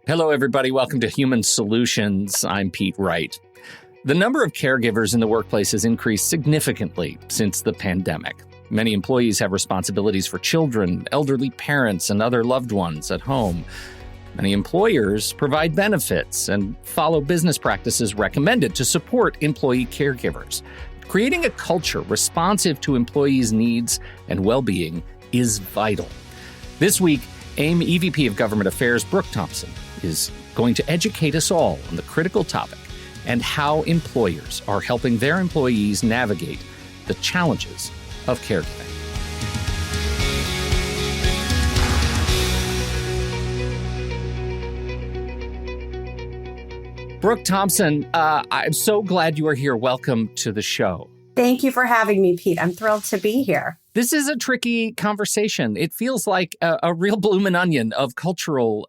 Hello, everybody. Welcome to Human Solutions. I'm Pete Wright. The number of caregivers in the workplace has increased significantly since the pandemic. Many employees have responsibilities for children, elderly parents, and other loved ones at home. Many employers provide benefits and follow business practices recommended to support employee caregivers. Creating a culture responsive to employees' needs and well-being is vital. This week, AIM EVP of Government Affairs, Brooke Thomson, is going to educate us all on the critical topic and how employers are helping their employees navigate the challenges of caregiving. Brooke Thomson, I'm so glad you are here. Welcome to the show. Thank you for having me, Pete. I'm thrilled to be here. This is a tricky conversation. It feels like a real bloomin' onion of cultural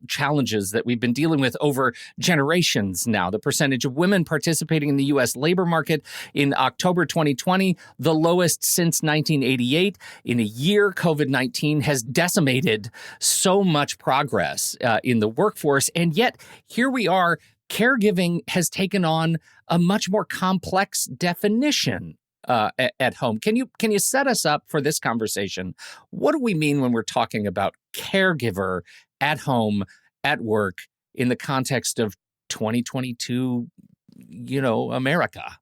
challenges that we've been dealing with over generations now. The percentage of women participating in the U.S. labor market in October 2020, the lowest since 1988. In a year, COVID-19 has decimated so much progress in the workforce. And yet, here we are, caregiving has taken on a much more complex definition at home. Can you set us up for this conversation? What do we mean when we're talking about caregiver at home, at work, in the context of 2022, America?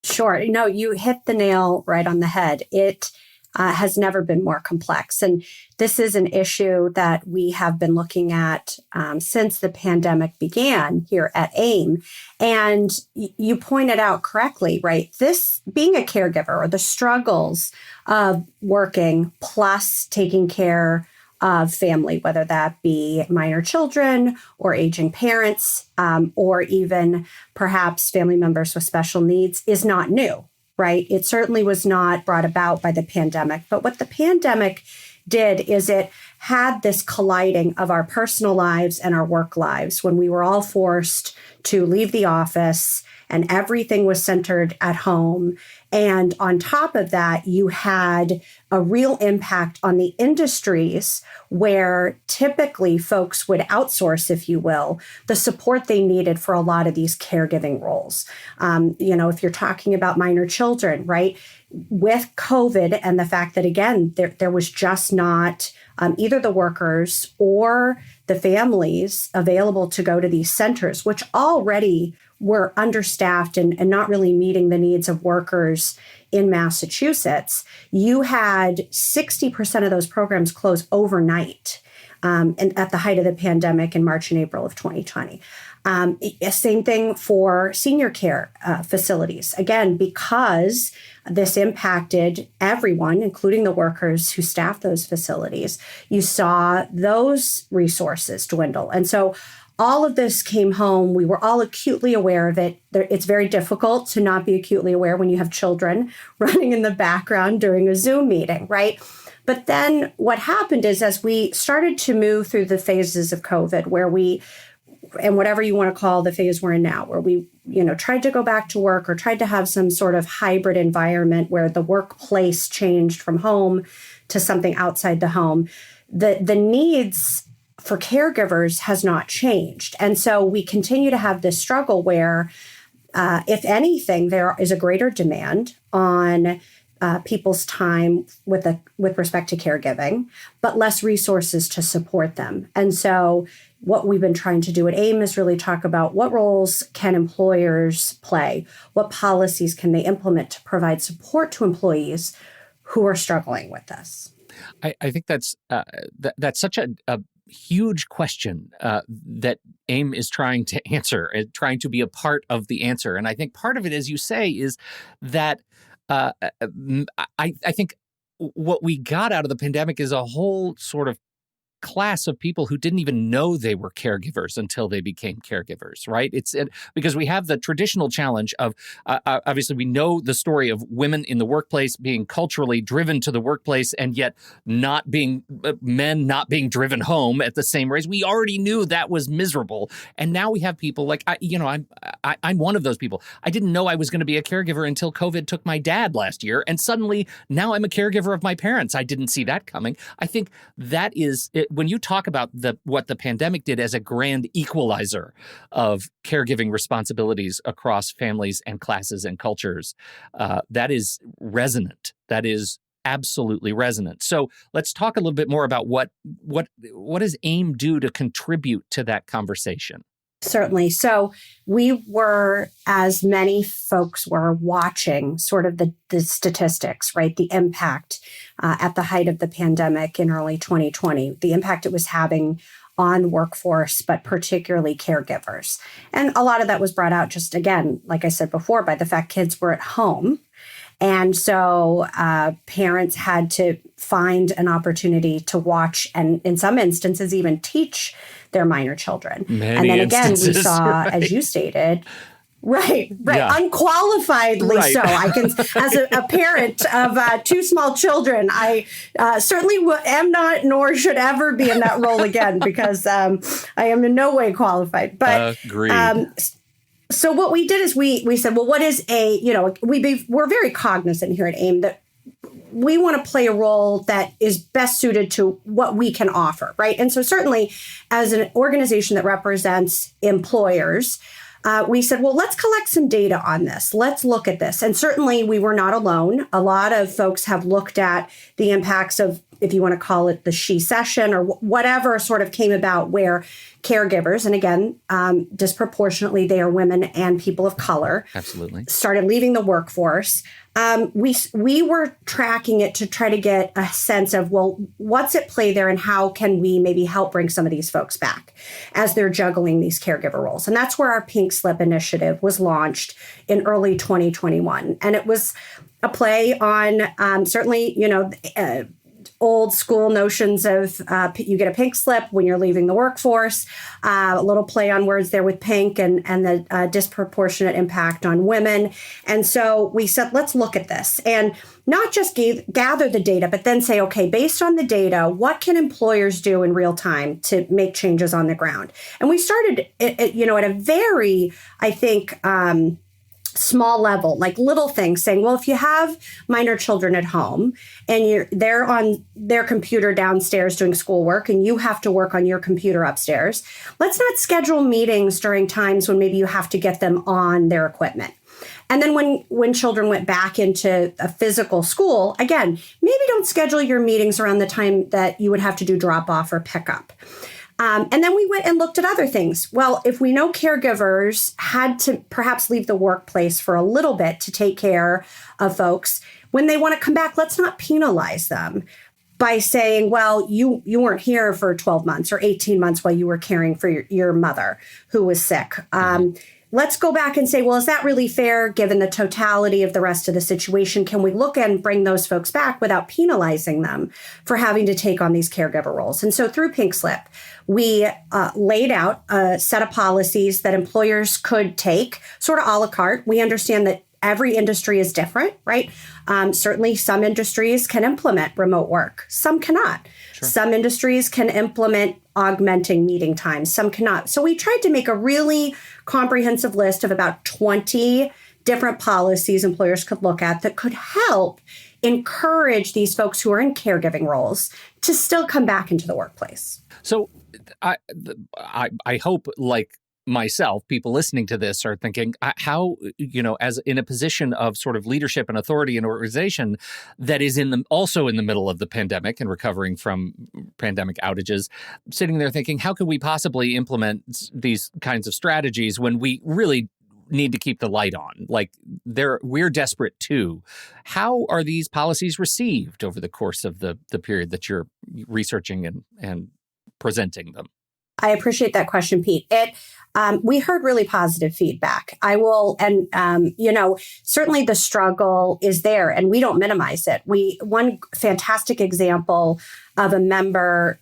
Sure. No, you hit the nail right on the head. It has never been more complex. And this is an issue that we have been looking at since the pandemic began here at AIM. And you pointed out correctly, right? This being a caregiver, or the struggles of working plus taking care of family, whether that be minor children or aging parents, or even perhaps family members with special needs, is not new. Right? It certainly was not brought about by the pandemic. But what the pandemic did is it had this colliding of our personal lives and our work lives when we were all forced to leave the office and everything was centered at home. And on top of that, you had a real impact on the industries where typically folks would outsource, if you will, the support they needed for a lot of these caregiving roles. If you're talking about minor children, right? With COVID and the fact that, again, there was just not either the workers or the families available to go to these centers, which already were understaffed and not really meeting the needs of workers in Massachusetts, you had 60% of those programs close overnight and at the height of the pandemic in March and April of 2020. Same thing for senior care facilities. Again, because this impacted everyone, including the workers who staff those facilities, you saw those resources dwindle. And so all of this came home. We were all acutely aware of it. It's very difficult to not be acutely aware when you have children running in the background during a Zoom meeting, right? But then what happened is, as we started to move through the phases of COVID, where we, and whatever you want to call the phase we're in now, where we, tried to go back to work or tried to have some sort of hybrid environment where the workplace changed from home to something outside the home, the needs for caregivers has not changed. And so we continue to have this struggle where, if anything, there is a greater demand on people's time with respect to caregiving, but less resources to support them. And so what we've been trying to do at AIM is really talk about what roles can employers play, what policies can they implement to provide support to employees who are struggling with this. I think that's such a huge question that AIM is trying to answer and trying to be a part of the answer. And I think part of it, as you say, is that I think what we got out of the pandemic is a whole sort of class of people who didn't even know they were caregivers until they became caregivers, right? It's because we have the traditional challenge of, obviously, we know the story of women in the workplace being culturally driven to the workplace and yet not being, men not being driven home at the same rate. We already knew that was miserable. And now we have people like, I'm one of those people. I didn't know I was going to be a caregiver until COVID took my dad last year. And suddenly now I'm a caregiver of my parents. I didn't see that coming. I think that is when you talk about what the pandemic did as a grand equalizer of caregiving responsibilities across families and classes and cultures, that is resonant. That is absolutely resonant. So let's talk a little bit more about what does AIM do to contribute to that conversation? Certainly. So we were, as many folks were, watching sort of the statistics, right? The impact at the height of the pandemic in early 2020, the impact it was having on workforce, but particularly caregivers. And a lot of that was brought out just, again, like I said before, by the fact kids were at home. And so parents had to find an opportunity to watch and in some instances even teach their minor children. Many and then again, instances, we saw, right. As you stated, right, Yeah. unqualifiedly Right. so. I can, as a parent of two small children, I certainly am not, nor should ever be in that role again, because I am in no way qualified. But Agreed. so what we did is we said, well, what is we're very cognizant here at AIM that we want to play a role that is best suited to what we can offer, right? And so certainly as an organization that represents employers, we said, well, let's collect some data on this. Let's look at this. And certainly we were not alone. A lot of folks have looked at the impacts of, if you want to call it the she-cession or whatever sort of came about, where caregivers, and again, disproportionately, they are women and people of color, Absolutely, started leaving the workforce. We were tracking it to try to get a sense of, well, what's at play there and how can we maybe help bring some of these folks back as they're juggling these caregiver roles. And that's where our Pink Slip initiative was launched in early 2021. And it was a play on certainly, old school notions of you get a pink slip when you're leaving the workforce, a little play on words there with pink and the disproportionate impact on women. And so we said, let's look at this and not just gather the data, but then say, okay, based on the data, what can employers do in real time to make changes on the ground? And we started, at a very, I think, small level, like little things, saying, well, if you have minor children at home and they're on their computer downstairs doing schoolwork and you have to work on your computer upstairs, let's not schedule meetings during times when maybe you have to get them on their equipment. And then when children went back into a physical school, again, maybe don't schedule your meetings around the time that you would have to do drop off or pick up. And then we went and looked at other things. Well, if we know caregivers had to perhaps leave the workplace for a little bit to take care of folks, when they want to come back, let's not penalize them by saying, well, you weren't here for 12 months or 18 months while you were caring for your mother who was sick. Let's go back and say, well, is that really fair given the totality of the rest of the situation? Can we look and bring those folks back without penalizing them for having to take on these caregiver roles? And so through Pink Slip, we laid out a set of policies that employers could take sort of a la carte. We understand that every industry is different, right? Certainly some industries can implement remote work. Some cannot. Sure. Some industries can implement augmenting meeting times. Some cannot. So we tried to make a really comprehensive list of about 20 different policies employers could look at that could help encourage these folks who are in caregiving roles to still come back into the workplace. So I hope, like myself, people listening to this are thinking, how, as in a position of sort of leadership and authority in an organization that is also in the middle of the pandemic and recovering from pandemic outages, sitting there thinking, how could we possibly implement these kinds of strategies when we really need to keep the light on? Like we're desperate too. How are these policies received over the course of the period that you're researching and presenting them? I appreciate that question, Pete. We heard really positive feedback. Certainly the struggle is there and we don't minimize it. One fantastic example of a member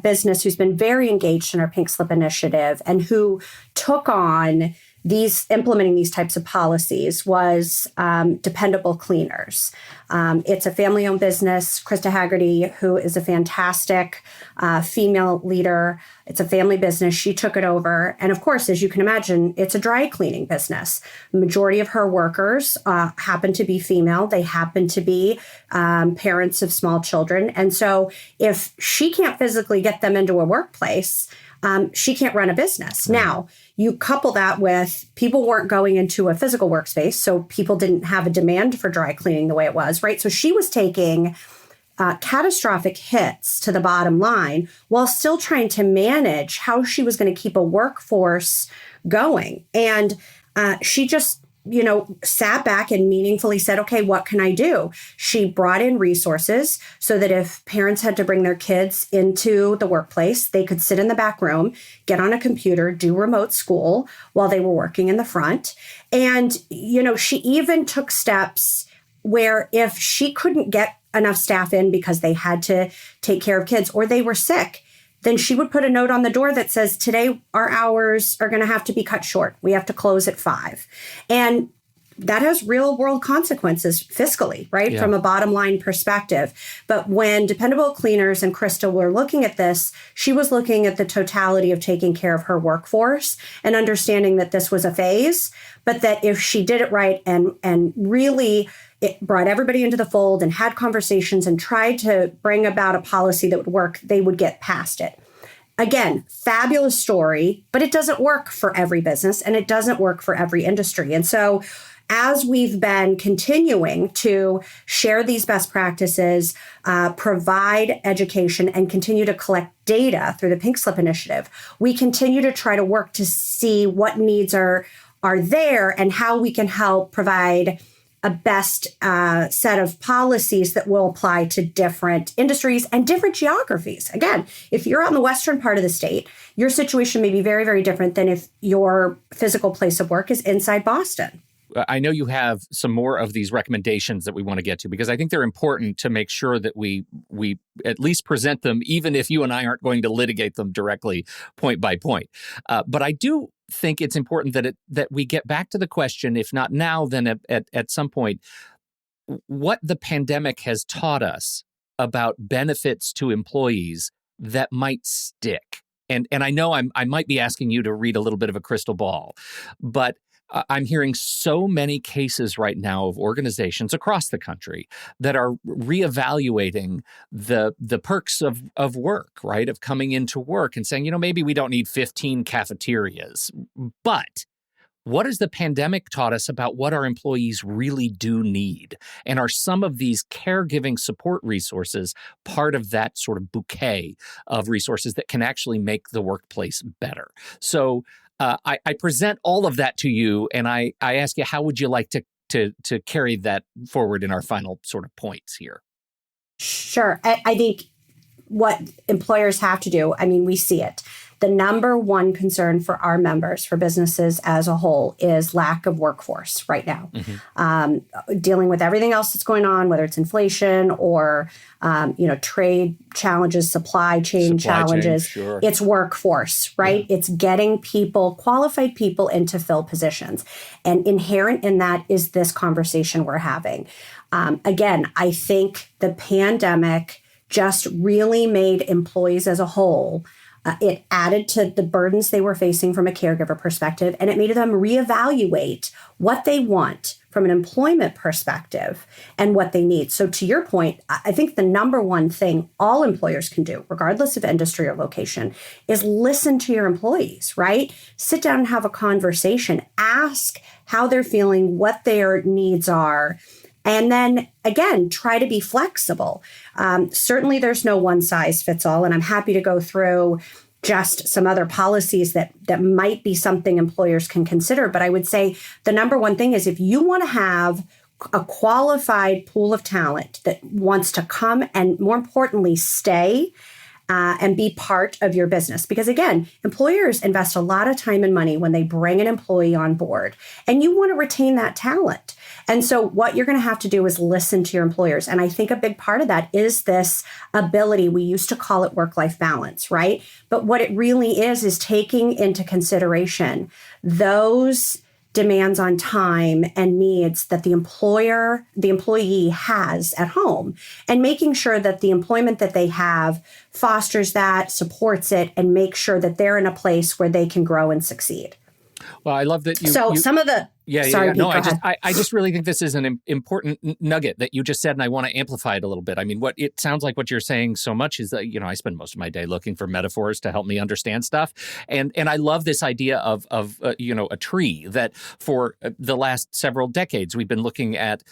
business who's been very engaged in our Pink Slip initiative and who took on implementing these types of policies was Dependable Cleaners. It's a family-owned business. Krista Haggerty, who is a fantastic female leader, it's a family business. She took it over. And of course, as you can imagine, it's a dry cleaning business. The majority of her workers happen to be female. They happen to be parents of small children. And so if she can't physically get them into a workplace, she can't run a business. Now, you couple that with people weren't going into a physical workspace, so people didn't have a demand for dry cleaning the way it was, right? So she was taking catastrophic hits to the bottom line while still trying to manage how she was going to keep a workforce going. And she just sat back and meaningfully said, okay, what can I do? She brought in resources so that if parents had to bring their kids into the workplace, they could sit in the back room, get on a computer, do remote school while they were working in the front. And, she even took steps where if she couldn't get enough staff in because they had to take care of kids or they were sick, then she would put a note on the door that says, today our hours are going to have to be cut short. We have to close at 5. And that has real world consequences fiscally, right? From a bottom line perspective. But when Dependable Cleaners and Krista were looking at this, she was looking at the totality of taking care of her workforce and understanding that this was a phase, but that if she did it right and really it brought everybody into the fold and had conversations and tried to bring about a policy that would work, they would get past it. Again, fabulous story, but it doesn't work for every business and it doesn't work for every industry. And so as we've been continuing to share these best practices, provide education, and continue to collect data through the Pink Slip Initiative, we continue to try to work to see what needs are there and how we can help provide a best set of policies that will apply to different industries and different geographies. Again, if you're out in the western part of the state, your situation may be very, very different than if your physical place of work is inside Boston. I know you have some more of these recommendations that we want to get to, because I think they're important to make sure that we at least present them, even if you and I aren't going to litigate them directly point by point. But I do think it's important that we get back to the question, if not now, then at some point, what the pandemic has taught us about benefits to employees that might stick. And I know I might be asking you to read a little bit of a crystal ball, but I'm hearing so many cases right now of organizations across the country that are reevaluating the perks of work, right? Of coming into work and saying, maybe we don't need 15 cafeterias, but what has the pandemic taught us about what our employees really do need? And are some of these caregiving support resources part of that sort of bouquet of resources that can actually make the workplace better? So I present all of that to you, and I ask you, how would you like to carry that forward in our final sort of points here? Sure. I think what employers have to do, we see it. The number one concern for our members, for businesses as a whole, is lack of workforce right now. Mm-hmm. Dealing with everything else that's going on, whether it's inflation or trade challenges, supply chain challenges. Sure. It's workforce, right? Yeah. It's getting people, qualified people, into fill positions. And inherent in that is this conversation we're having. Again, I think the pandemic just really made employees as a whole, it added to the burdens they were facing from a caregiver perspective, and it made them reevaluate what they want from an employment perspective and what they need. So to your point, I think the number one thing all employers can do, regardless of industry or location, is listen to your employees, right? Sit down and have a conversation. Ask how they're feeling, what their needs are. And then, again, try to be flexible. Certainly, there's no one size fits all. And I'm happy to go through just some other policies that might be something employers can consider. But I would say the number one thing is, if you want to have a qualified pool of talent that wants to come and, more importantly, stay and be part of your business. Because again, employers invest a lot of time and money when they bring an employee on board, and you want to retain that talent. And so what you're going to have to do is listen to your employers. And I think a big part of that is this ability. We used to call it work-life balance, right? But what it really is taking into consideration those demands on time and needs that the employee has at home, and making sure that the employment that they have fosters that, supports it, and make sure that they're in a place where they can grow and succeed. Well, I love that some of the Sorry, Pete, no, I just really think this is an important nugget that you just said, and I want to amplify it a little bit. I mean, what it sounds like what you're saying so much is that, I spend most of my day looking for metaphors to help me understand stuff. And I love this idea of a tree that for the last several decades, we've been looking at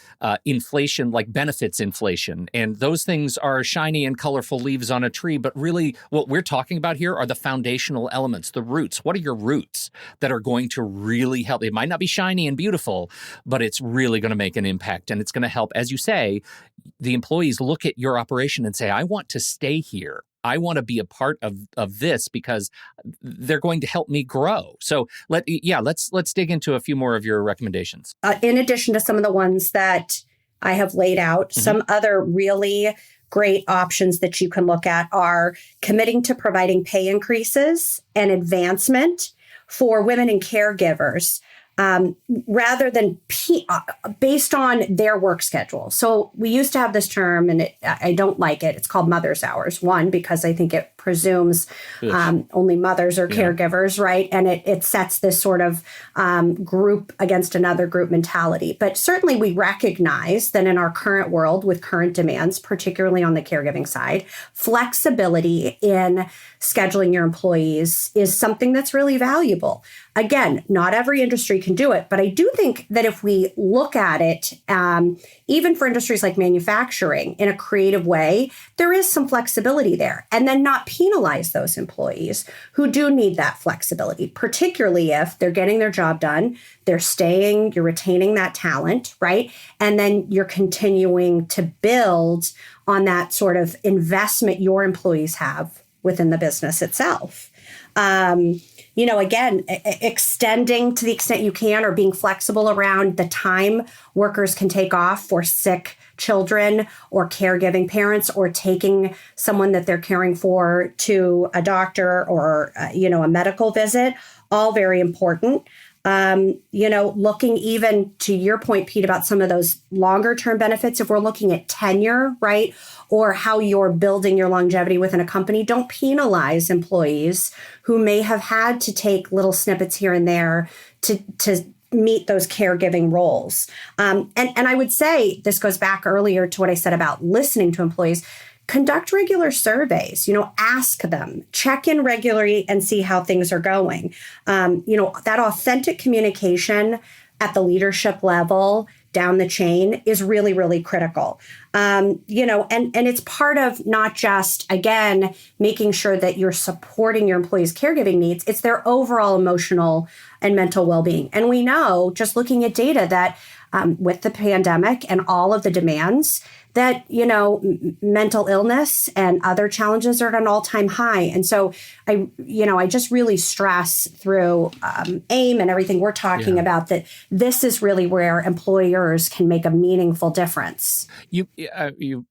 inflation, like benefits inflation. And those things are shiny and colorful leaves on a tree. But really what we're talking about here are the foundational elements, the roots. What are your roots that are going to really help? It might not be shiny and beautiful, but it's really going to make an impact. And it's going to help, as you say, the employees look at your operation and say, I want to stay here. I want to be a part of this because they're going to help me grow. So let's dig into a few more of your recommendations. In addition to some of the ones that I have laid out, some other really great options that you can look at are committing to providing pay increases and advancement for women and caregivers, rather than based on their work schedule. So we used to have this term, and I don't like it. It's called mother's hours. One, because I think it presumes only mothers are caregivers, right? And it sets this sort of group against another group mentality. But certainly we recognize that in our current world with current demands, particularly on the caregiving side, flexibility in scheduling your employees is something that's really valuable. Again, not every industry can do it, but I do think that if we look at it, even for industries like manufacturing in a creative way, there is some flexibility there. And then not penalize those employees who do need that flexibility, particularly if they're getting their job done, they're staying, you're retaining that talent, right? And then you're continuing to build on that sort of investment your employees have within the business itself. Again, extending to the extent you can, or being flexible around the time workers can take off for sick children or caregiving parents, or taking someone that they're caring for to a doctor or, a medical visit, all very important. Looking even to your point, Pete, about some of those longer term benefits, if we're looking at tenure, right? Or how you're building your longevity within a company, don't penalize employees who may have had to take little snippets here and there to meet those caregiving roles. And I would say this goes back earlier to what I said about listening to employees. Conduct regular surveys, ask them, check in regularly and see how things are going. That authentic communication at the leadership level down the chain is really, really critical. And it's part of not just, again, making sure that you're supporting your employees' caregiving needs, it's their overall emotional and mental well-being. And we know, just looking at data, that with the pandemic and all of the demands, that, mental illness and other challenges are at an all-time high. And so I just really stress through AIM and everything we're talking about that this is really where employers can make a meaningful difference. You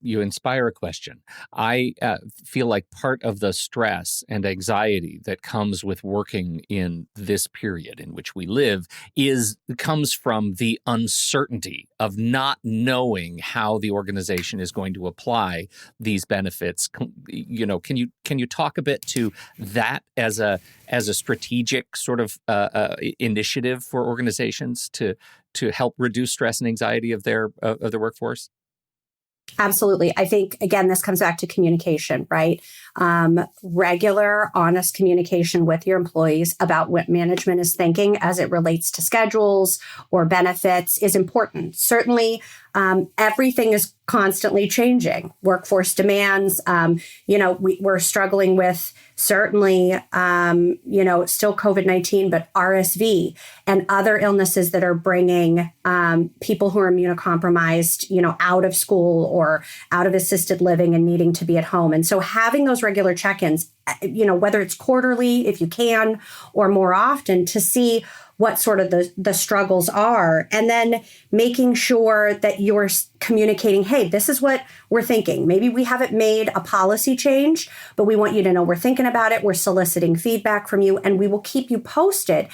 inspire a question. I feel like part of the stress and anxiety that comes with working in this period in which we live comes from the uncertainty of not knowing how the organization is going to apply these benefits. Can you talk a bit to that as a strategic sort of initiative for organizations to help reduce stress and anxiety of their workforce? Absolutely. I think, again, this comes back to communication, right? Regular, honest communication with your employees about what management is thinking as it relates to schedules or benefits is important. Certainly, everything is constantly changing. Workforce demands, we're struggling with certainly, still COVID-19, but RSV and other illnesses that are bringing people who are immunocompromised, out of school or out of assisted living and needing to be at home. And so having those regular check-ins whether it's quarterly, if you can, or more often, to see what sort of the struggles are, and then making sure that you're communicating, hey, this is what we're thinking. Maybe we haven't made a policy change, but we want you to know we're thinking about it. We're soliciting feedback from you, and we will keep you posted.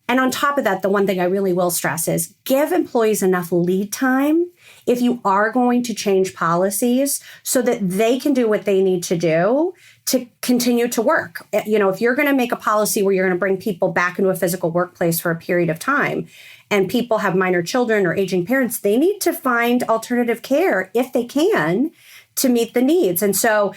And on top of that, the one thing I really will stress is give employees enough lead time if you are going to change policies so that they can do what they need to do to continue to work. If you're going to make a policy where you're going to bring people back into a physical workplace for a period of time, and people have minor children or aging parents, they need to find alternative care if they can to meet the needs. And so,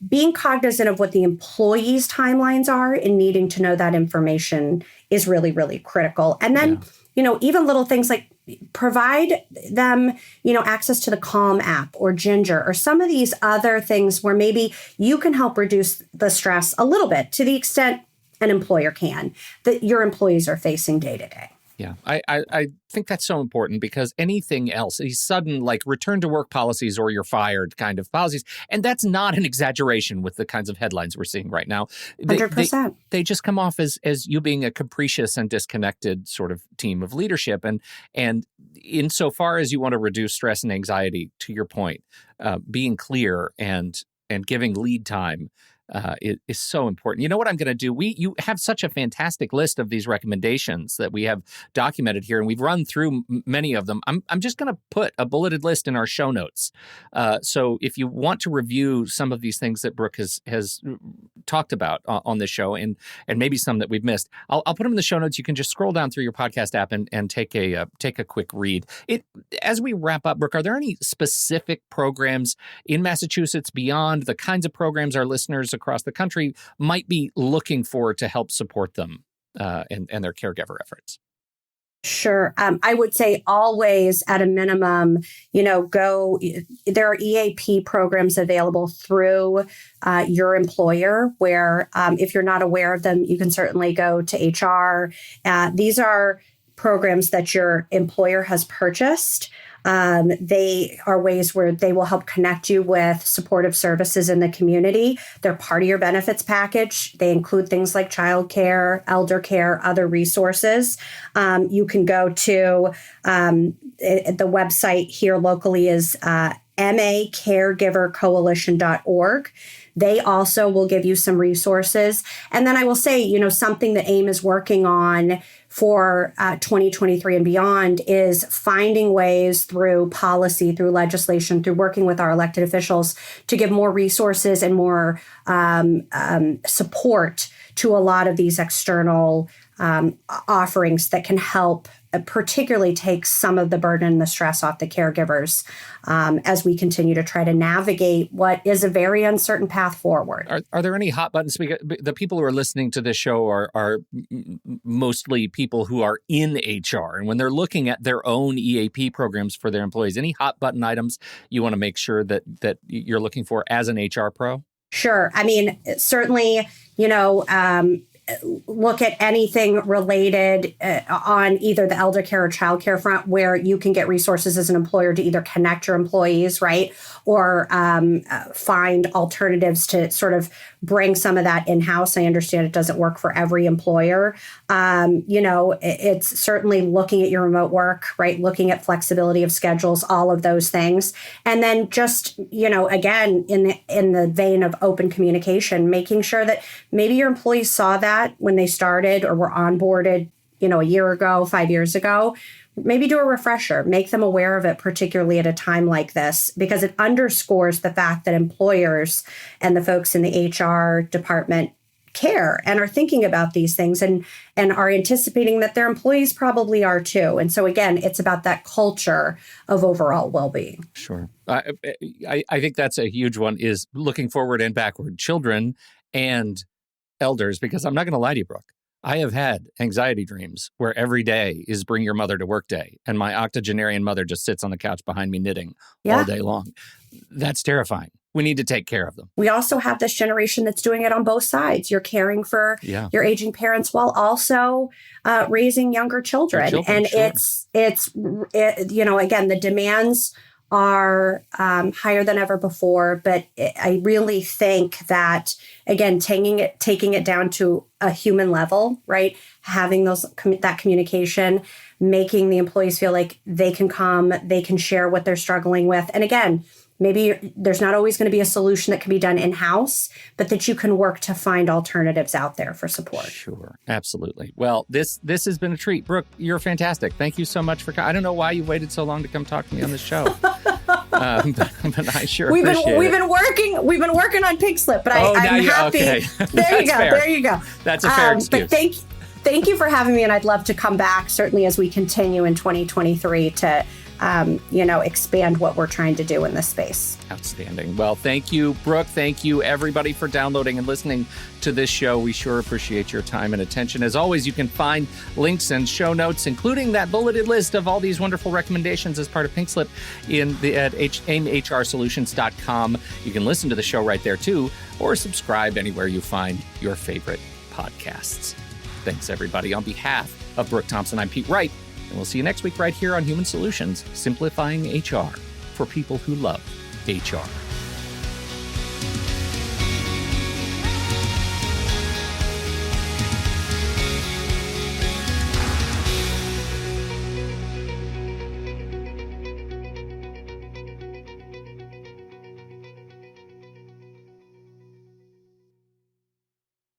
being cognizant of what the employees' timelines are and needing to know that information is really, really critical. And then, even little things like provide them, access to the Calm app or Ginger or some of these other things where maybe you can help reduce the stress a little bit to the extent an employer can that your employees are facing day to day. Yeah, I think that's so important because anything else, these sudden return to work policies or you're fired kind of policies, and that's not an exaggeration with the kinds of headlines we're seeing right now. 100%. They just come off as you being a capricious and disconnected sort of team of leadership. And insofar as you want to reduce stress and anxiety, to your point, being clear and giving lead time is so important. You know what I'm going to do? You have such a fantastic list of these recommendations that we have documented here, and we've run through many of them. I'm just going to put a bulleted list in our show notes. So if you want to review some of these things that Brooke has talked about on this show, and maybe some that we've missed, I'll put them in the show notes. You can just scroll down through your podcast app and take a quick read. As we wrap up, Brooke, are there any specific programs in Massachusetts beyond the kinds of programs our listeners across the country might be looking for to help support them and their caregiver efforts? Sure. I would say always at a minimum, there are EAP programs available through your employer where if you're not aware of them, you can certainly go to HR. These are programs that your employer has purchased. They are ways where they will help connect you with supportive services in the community. They're part of your benefits package. They include things like childcare, elder care, other resources. You can go to the website here locally is macaregivercoalition.org. They also will give you some resources. And then I will say, something that AIM is working on for 2023 and beyond is finding ways through policy, through legislation, through working with our elected officials to give more resources and more support to a lot of these external offerings that can help particularly take some of the burden and the stress off the caregivers as we continue to try to navigate what is a very uncertain path forward. Are there any hot buttons? The people who are listening to this show are mostly people who are in HR. And when they're looking at their own EAP programs for their employees, any hot button items you want to make sure that you're looking for as an HR pro? Sure. I mean, certainly, look at anything related on either the elder care or child care front where you can get resources as an employer to either connect your employees, right? Or find alternatives to sort of bring some of that in-house. I understand it doesn't work for every employer. It's certainly looking at your remote work, right? Looking at flexibility of schedules, all of those things. And then just, again, in the vein of open communication, making sure that maybe your employees saw that when they started or were onboarded, a year ago, 5 years ago. Maybe do a refresher, make them aware of it, particularly at a time like this, because it underscores the fact that employers and the folks in the HR department care and are thinking about these things and are anticipating that their employees probably are too. And so, again, it's about that culture of overall well-being. Sure. I think that's a huge one, is looking forward and backward, children and elders, because I'm not going to lie to you, Brooke. I have had anxiety dreams where every day is bring your mother to work day, and my octogenarian mother just sits on the couch behind me knitting all day long. That's terrifying. We need to take care of them. We also have this generation that's doing it on both sides. You're caring for your aging parents while also raising younger children. And sure. It's again, the demands are higher than ever before. But I really think that, again, taking it down to a human level, right? Having that communication, making the employees feel like they can come, they can share what they're struggling with. And again, maybe there's not always going to be a solution that can be done in-house, but that you can work to find alternatives out there for support. Sure. Absolutely. Well, this has been a treat. Brooke, you're fantastic. Thank you so much for I don't know why you waited so long to come talk to me on this show. But I sure appreciate it. We've been working on Pink Slip, but I'm happy. Okay. There you go. That's a fair excuse. But thank you for having me, and I'd love to come back, certainly as we continue in 2023 to expand what we're trying to do in this space. Outstanding. Well, thank you, Brooke. Thank you, everybody, for downloading and listening to this show. We sure appreciate your time and attention. As always, you can find links and show notes, including that bulleted list of all these wonderful recommendations as part of Pink Slip at aimhrsolutions.com. You can listen to the show right there, too, or subscribe anywhere you find your favorite podcasts. Thanks, everybody. On behalf of Brooke Thomson, I'm Pete Wright. And we'll see you next week right here on Human Solutions, simplifying HR for people who love HR.